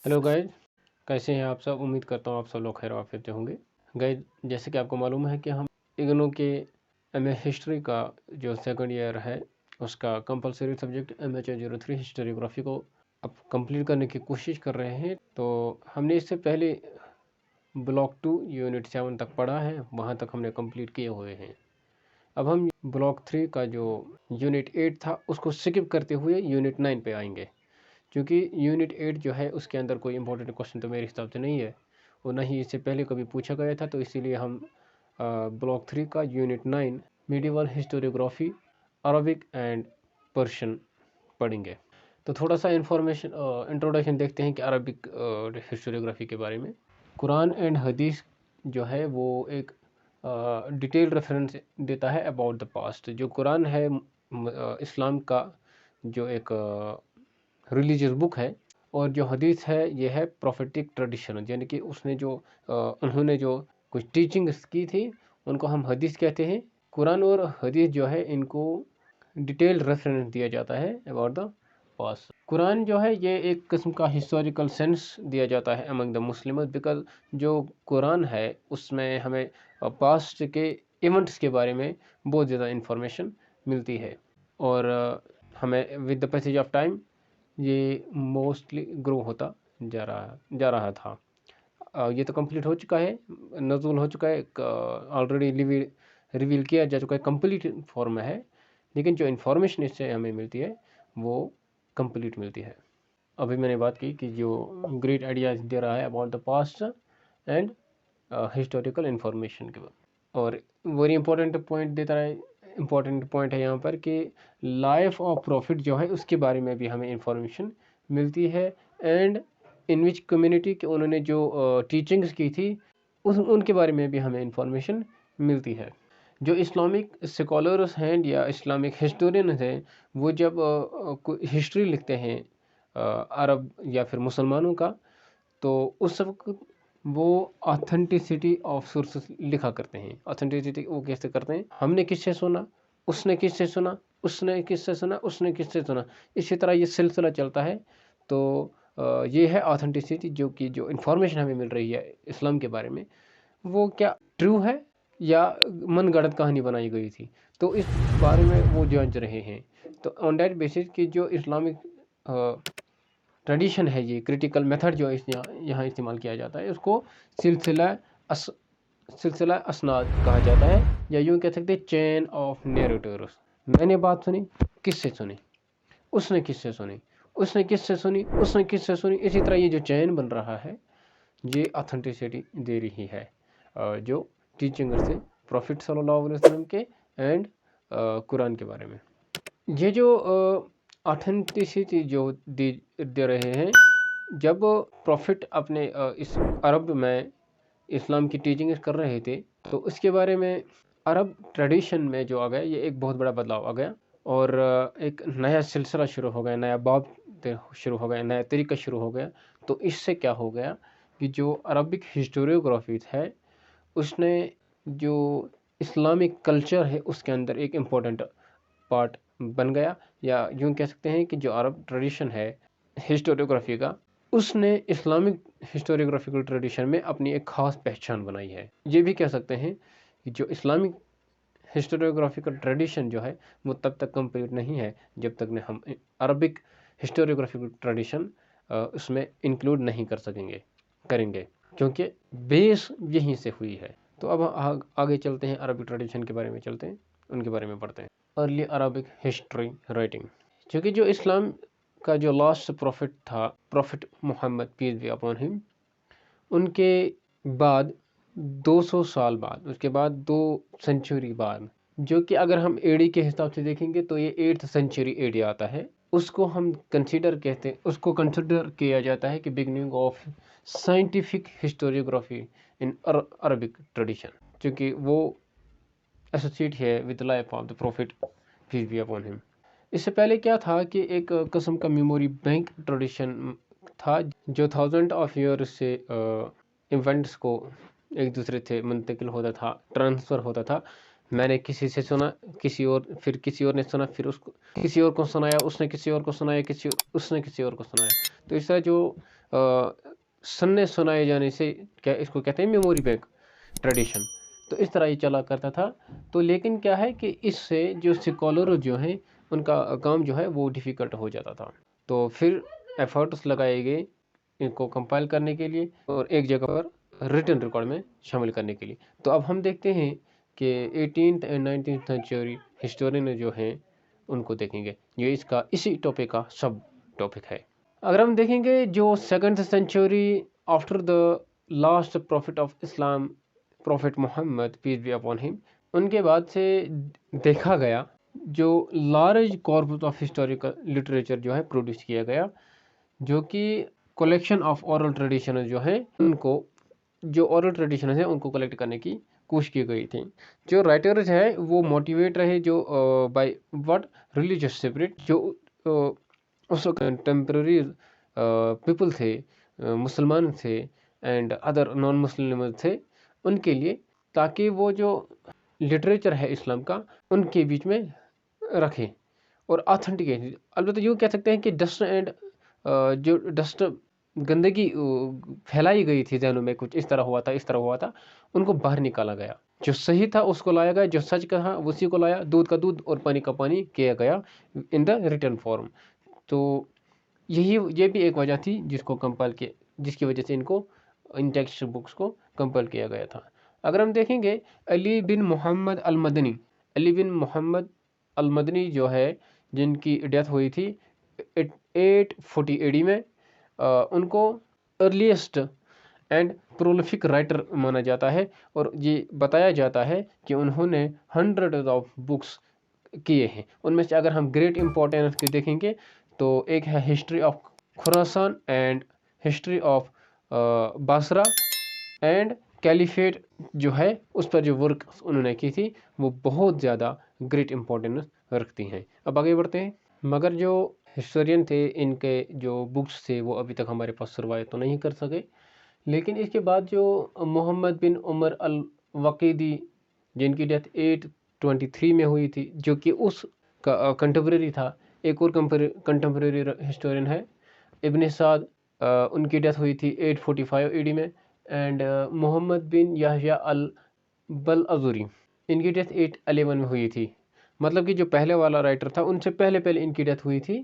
Hello guys, कैसे हैं आप सब। उम्मीद करता हूँ आप सब लोग खैर आफियत से होंगे। गाइज, जैसे कि आपको मालूम है कि हम इग्नू के एमए हिस्ट्री का जो सेकंड ईयर है उसका कंपलसरी सब्जेक्ट MH03 हिस्टोरियोग्राफी को अब कंप्लीट करने की कोशिश कर रहे हैं। तो हमने इससे पहले ब्लॉक 2 यूनिट 7 तक पढ़ा है, वहाँ तक हमने कंप्लीट किए हुए हैं। अब हम ब्लॉक 3 का जो यूनिट 8 था उसको स्किप करते हुए यूनिट 9 पे आएंगे, क्योंकि यूनिट 8 जो है उसके अंदर कोई इंपॉर्टेंट क्वेश्चन तो मेरे हिसाब से नहीं है और ना ही इससे पहले कभी पूछा गया था। तो इसीलिए हम ब्लॉक 3 का unit 9 medieval historiography Arabic and Persian पढ़ेंगे। तो थोड़ा सा इंट्रोडक्शन देखते हैं कि अरबिक हिस्टोरियोग्राफी के बारे में। कुरान एंड हदीस जो है वो एक डिटेल रेफरेंस देता है अबाउट द पास्ट। जो कुरान है इस्लाम का जो एक रिलीजियस बुक है, और जो हदीस है ये है प्रोफेटिक ट्रेडिशन, यानी कि उन्होंने जो कुछ टीचिंग्स की थी उनको हम हदीस कहते हैं। कुरान और हदीस जो है इनको डिटेल रेफरेंस दिया जाता है अबाउट द पास्ट। कुरान जो है ये एक किस्म का हिस्टोरिकल सेंस दिया जाता है अमंग द मुस्लिम्स, बिकॉज जो कुरान है उसमें हमें पास्ट के इवेंट्स के बारे में बहुत ज़्यादा इंफॉर्मेशन मिलती है, और हमें with the passage of time ये मोस्टली ग्रो होता जा रहा था। ये तो कंप्लीट हो चुका है, नज़ूल हो चुका है, ऑलरेडी रिवील किया जा चुका है, कंप्लीट फॉर्म में है, लेकिन जो इन्फॉर्मेशन इससे हमें मिलती है वो कंप्लीट मिलती है। अभी मैंने बात की कि जो ग्रेट आइडियाज दे रहा है about the past and historical information के बाद, और वेरी इंपॉर्टेंट पॉइंट है यहाँ पर कि लाइफ ऑफ प्रॉफिट जो है उसके बारे में भी हमें इंफॉर्मेशन मिलती है, एंड इन विच कम्युनिटी के उन्होंने जो टीचिंग्स की थी उनके बारे में भी हमें इंफॉर्मेशन मिलती है। जो इस्लामिक स्कॉलर्स हैं या इस्लामिक हिस्टोरियंस हैं वो जब हिस्ट्री लिखते हैं अरब या फिर मुसलमानों का, तो उस वक्त वो ऑथेंटिसिटी ऑफ सोर्सेस लिखा करते हैं। ऑथेंटिसिटी वो कैसे करते हैं, हमने किससे सुना, उसने किससे सुना, उसने किससे सुना, उसने किससे सुना, इसी तरह ये सिलसिला चलता है। तो ये है ऑथेंटिसिटी, जो इन्फॉर्मेशन हमें मिल रही है इस्लाम के बारे में वो क्या ट्रू है या मनगढ़ंत कहानी बनाई गई थी, तो इस बारे में वो जांच रहे हैं। तो ऑन दैट बेसिस कि जो इस्लामिक ट्रेडिशन है, ये क्रिटिकल मेथड जो यहाँ इस्तेमाल किया जाता है उसको सिलसिला असनाद कहा जाता है, या यूँ कह सकते हैं चेन ऑफ नैरेटर्स। मैंने बात सुनी, किससे सुनी, उसने किससे सुनी, उसने किससे सुनी, उसने किससे सुनी, इसी तरह ये जो चेन बन रहा है ये ऑथेंटिसिटी दे रही है जो टीचिंग से प्रॉफिट सल्लल्लाहु अलैहि वसल्लम के एंड कुरान के बारे में। ये जो ऑथेंटिसिटी जो दे रहे हैं, जब प्रॉफिट अपने इस अरब में इस्लाम की टीचिंग कर रहे थे तो उसके बारे में अरब ट्रेडिशन में जो आ गया ये एक बहुत बड़ा बदलाव आ गया, और एक नया सिलसिला शुरू हो गया, नया बाब शुरू हो गया, नया तरीका शुरू हो गया। तो इससे क्या हो गया कि जो अरबिक हिस्टोरियोग्राफी है उसने जो इस्लामिक कल्चर है उसके अंदर एक इम्पोर्टेंट पार्ट बन गया, या यूँ कह सकते हैं कि जो अरब ट्रेडिशन है हिस्टोरियोग्राफी का उसने इस्लामिक हिस्टोरियोग्राफिकल ट्रेडिशन में अपनी एक ख़ास पहचान बनाई है। ये भी कह सकते हैं कि जो इस्लामिक हिस्टोरियोग्राफिकल ट्रेडिशन जो है वो तब तक कंप्लीट नहीं है जब तक हम अरबिक हिस्टोरियोग्राफिकल ट्रेडिशन उसमें इंक्लूड नहीं करेंगे, क्योंकि बेस यहीं से हुई है। तो अब आगे चलते हैं, अरबिक ट्रेडिशन के बारे में चलते हैं, उनके बारे में पढ़ते हैं। अर्ली अरबिक हिस्ट्री राइटिंग, क्योंकि जो इस्लाम का जो लास्ट प्रॉफिट था, prophet Muhammad peace be upon him, उनके बाद 200 साल बाद, उसके बाद 2 सेंचुरी बाद, जो कि अगर हम एडी के हिसाब से देखेंगे तो ये 8th सेंचुरी एडी आता है, उसको कंसिडर किया जाता है कि beginning of scientific historiography in Arabic tradition, क्योंकि वो एसोसिएट है with life of the prophet peace be upon him. इससे पहले क्या था कि एक किस्म का मेमोरी बैंक ट्रेडिशन था जो 1000 ऑफ ईयर से इवेंट्स को एक दूसरे से मुंतकिल होता था, ट्रांसफ़र होता था। मैंने किसी से सुना, फिर किसी और ने सुना, फिर उसको किसी और को सुनाया, उसने किसी और को सुनाया, उसने किसी और को सुनाया। तो इस तरह जो सुनने सुनाए जाने से, क्या इसको कहते हैं, मेमोरी बैंक ट्रेडिशन, तो इस तरह ये चला करता था। तो लेकिन क्या है कि इससे जो स्कॉलर जो हैं उनका काम जो है वो डिफ़िकल्ट हो जाता था। तो फिर एफर्ट्स लगाए गए इनको कंपाइल करने के लिए और एक जगह पर रिटन रिकॉर्ड में शामिल करने के लिए। तो अब हम देखते हैं कि 18th and 19th century historian जो हैं उनको देखेंगे। ये इसका इसी टॉपिक का सब टॉपिक है। अगर हम देखेंगे जो second century after the last prophet of Islam, prophet Muhammad peace be upon him, उनके बाद से देखा गया जो large corpus of historical literature जो है प्रोड्यूस किया गया, जो कि कलेक्शन ऑफ ओरल ट्रेडिशन जो है उनको, जो ओरल ट्रेडिशन है उनको कलेक्ट करने की कोशिश की गई थी। जो राइटर्स है वो मोटिवेट रहे जो बाय व्हाट रिलीजियस स्पिरिट, जो उस कंटेम्प्रेरी पीपल थे, मुसलमान थे एंड अदर नॉन मुस्लिम थे, उनके लिए, ताकि वो जो लिटरेचर है इस्लाम का उनके बीच में रखें और ऑथेंटिकेट। अलबत्ता यूँ कह सकते हैं कि डस्ट एंड जो डस्ट गंदगी फैलाई गई थी जहनों में, कुछ इस तरह हुआ था, इस तरह हुआ था, उनको बाहर निकाला गया। जो सही था उसको लाया गया, जो सच का था उसी को लाया, दूध का दूध और पानी का पानी किया गया इन द रिटर्न फॉर्म। तो ये भी एक वजह थी जिसको कंपाइल किया, जिसकी वजह से इनको इन टेक्स्ट बुक्स को कंपाइल किया गया था। अगर हम देखेंगे अली बिन मोहम्मद अल मदनी, अली बिन मोहम्मद अल मदनी जो है, जिनकी डेथ हुई थी 840 एडी में, उनको अर्लीस्ट एंड प्रोलिफिक राइटर माना जाता है और ये बताया जाता है कि उन्होंने हंड्रेड ऑफ बुक्स किए हैं। उनमें से अगर हम ग्रेट इंपॉर्टेंस के देखेंगे तो एक है history of Khorasan and history of Basra and caliphate जो है, उस पर जो वर्क उन्होंने की थी वो बहुत ज़्यादा ग्रेट इंपॉर्टेंस रखती हैं। अब आगे बढ़ते हैं। मगर जो हिस्टोरियन थे इनके जो बुक्स थे वो अभी तक हमारे पास सर्वाइव तो नहीं कर सके, लेकिन इसके बाद जो मोहम्मद बिन उमर अल वकीदी, जिनकी डेथ 823 में हुई थी, जो कि उस कंटेम्प्रेरी था, एक और कंटेम्प्रेरी हिस्टोरियन है इब्न साद, उनकी डेथ हुई थी 845 एडी में। एंड मोहम्मद बिन याहया अल बल अजूरी, इनकी डेथ 811 में हुई थी। मतलब कि जो पहले वाला राइटर था उनसे पहले पहले इनकी डेथ हुई थी।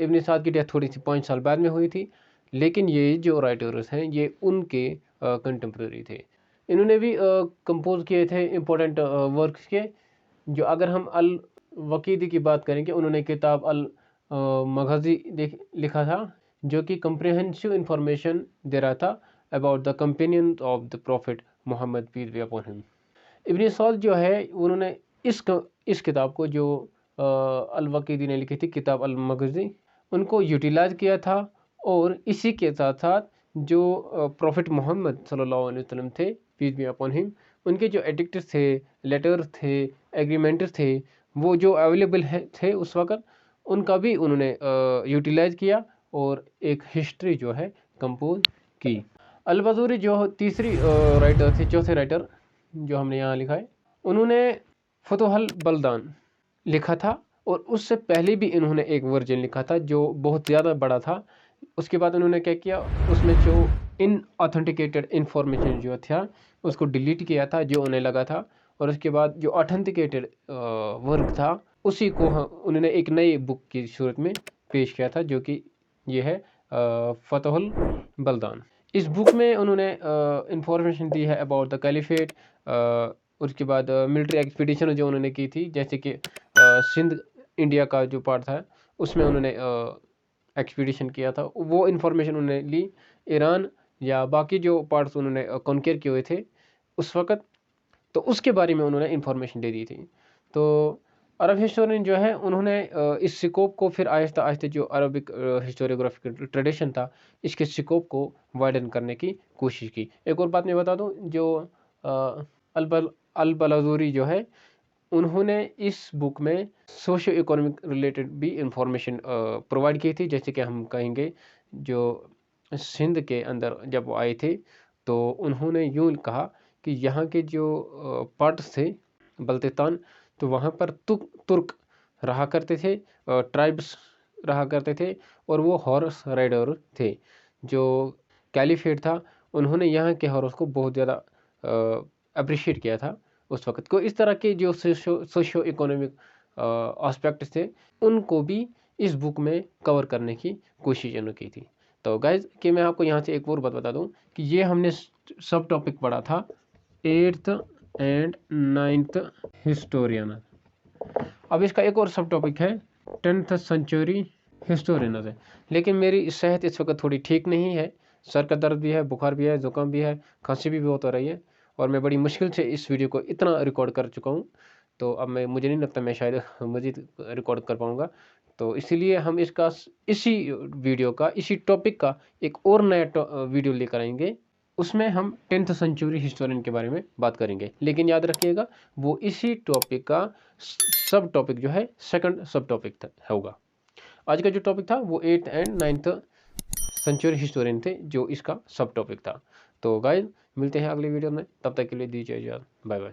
इब्न साद की डेथ थोड़ी सी 5 साल बाद में हुई थी, लेकिन ये जो राइटर्स हैं ये उनके कंटेम्प्रेरी थे। इन्होंने भी कंपोज किए थे इम्पोर्टेंट वर्क्स के। जो अगर हम अल वकीदी की बात करेंगे, उन्होंने किताब अल मगज़ी लिखा था, जो कि कंप्रिहेंसिव इंफॉर्मेशन दे रहा था about the companion of the prophet Muhammad peace be upon him. Ibn Saud जो है उन्होंने इस किताब को जो अल वकीदी ने लिखी थी किताब अल मगज़ी, उनको यूटिलाइज किया था। और इसी के साथ साथ जो प्रॉफिट मोहम्मद सल्लल्लाहु अलैहि वसल्लम थे पीस बी अपॉन हिम, उनके जो एडिक्ट्स थे, लेटर्स थे, एग्रीमेंट्स थे, वो जो अवेलेबल थे उस वक़्त, उनका भी उन्होंने यूटिलाइज किया और एक हिस्ट्री जो है कंपोज की। अल बज़ूरी जो तीसरी राइटर थे, चौथे राइटर जो हमने यहाँ लिखा है, उन्होंने फतहुल बलदान लिखा था और उससे पहले भी इन्होंने एक वर्जन लिखा था जो बहुत ज़्यादा बड़ा था। उसके बाद उन्होंने क्या किया, उसमें जो इन ऑथेंटिकेटेड इंफॉर्मेशन जो था उसको डिलीट किया था जो उन्हें लगा था, और उसके बाद जो ऑथेंटिकेटेड वर्क था उसी को उन्होंने एक नई बुक की सूरत में पेश किया था, जो कि ये है फतहुल बलदान। इस बुक में उन्होंने इंफॉर्मेशन दी है अबाउट द कैलिफेट, उसके बाद मिलिट्री एक्सपीडिशन जो उन्होंने की थी, जैसे कि सिंध इंडिया का जो पार्ट था उसमें उन्होंने एक्सपीडिशन किया था, वो इन्फॉर्मेशन उन्होंने ली। ईरान या बाकी जो पार्ट्स उन्होंने कॉन्कर किए हुए थे उस वक़्त, तो उसके बारे में उन्होंने इन्फॉर्मेशन दे दी थी। तो अरब हिस्टोरियन जो है उन्होंने इस स्कोप को फिर आहिस्ता आहिस्ता जो अरबिक हिस्टोरियोग्राफिकल ट्रेडिशन था इसके स्कोप को वाइडन करने की कोशिश की। एक और बात मैं बता दूं, जो अल बलाज़ूरी जो है उन्होंने इस बुक में सोशो इकोनॉमिक रिलेटेड भी इंफॉर्मेशन प्रोवाइड की थी। जैसे कि हम कहेंगे जो सिंध के अंदर जब वो आए थे तो उन्होंने यूँ कहा कि यहाँ के जो पार्ट्स थे बल्तिस्तान, तो वहाँ पर तुर्क रहा करते थे, ट्राइब्स रहा करते थे और वो हॉर्स राइडर थे। जो कैलिफेट था उन्होंने यहाँ के हॉर्स को बहुत ज़्यादा अप्रिशिएट किया था उस वक्त को। इस तरह के जो सोशो इकोनॉमिक एस्पेक्ट्स थे उनको भी इस बुक में कवर करने की कोशिश इन्होंने की थी। तो गाइज कि मैं आपको यहाँ से एक और बात बता दूँ कि ये हमने सब टॉपिक पढ़ा था 8th एंड 9th हिस्टोरियन। अब इसका एक और सब टॉपिक है 10th सेंचुरी हिस्टोरियन है। लेकिन मेरी सेहत इस वक्त थोड़ी ठीक नहीं है, सर का दर्द भी है, बुखार भी है, ज़ुकाम भी है, खांसी भी बहुत हो रही है और मैं बड़ी मुश्किल से इस वीडियो को इतना रिकॉर्ड कर चुका हूँ। तो अब मुझे नहीं लगता मैं शायद मज़ीद रिकॉर्ड कर पाऊँगा। तो इसीलिए हम इसका इसी वीडियो का इसी टॉपिक का एक और नया वीडियो लेकर आएंगे। उसमें हम 10th सेंचुरी हिस्टोरियन के बारे में बात करेंगे। लेकिन याद रखिएगा वो इसी टॉपिक का सब टॉपिक जो है सेकंड सब टॉपिक होगा। आज का जो टॉपिक था वो 8th and 9th century historian थे जो इसका सब टॉपिक था। तो गाइस मिलते हैं अगले वीडियो में, तब तक के लिए दीजिए इजाज़त, बाय बाय।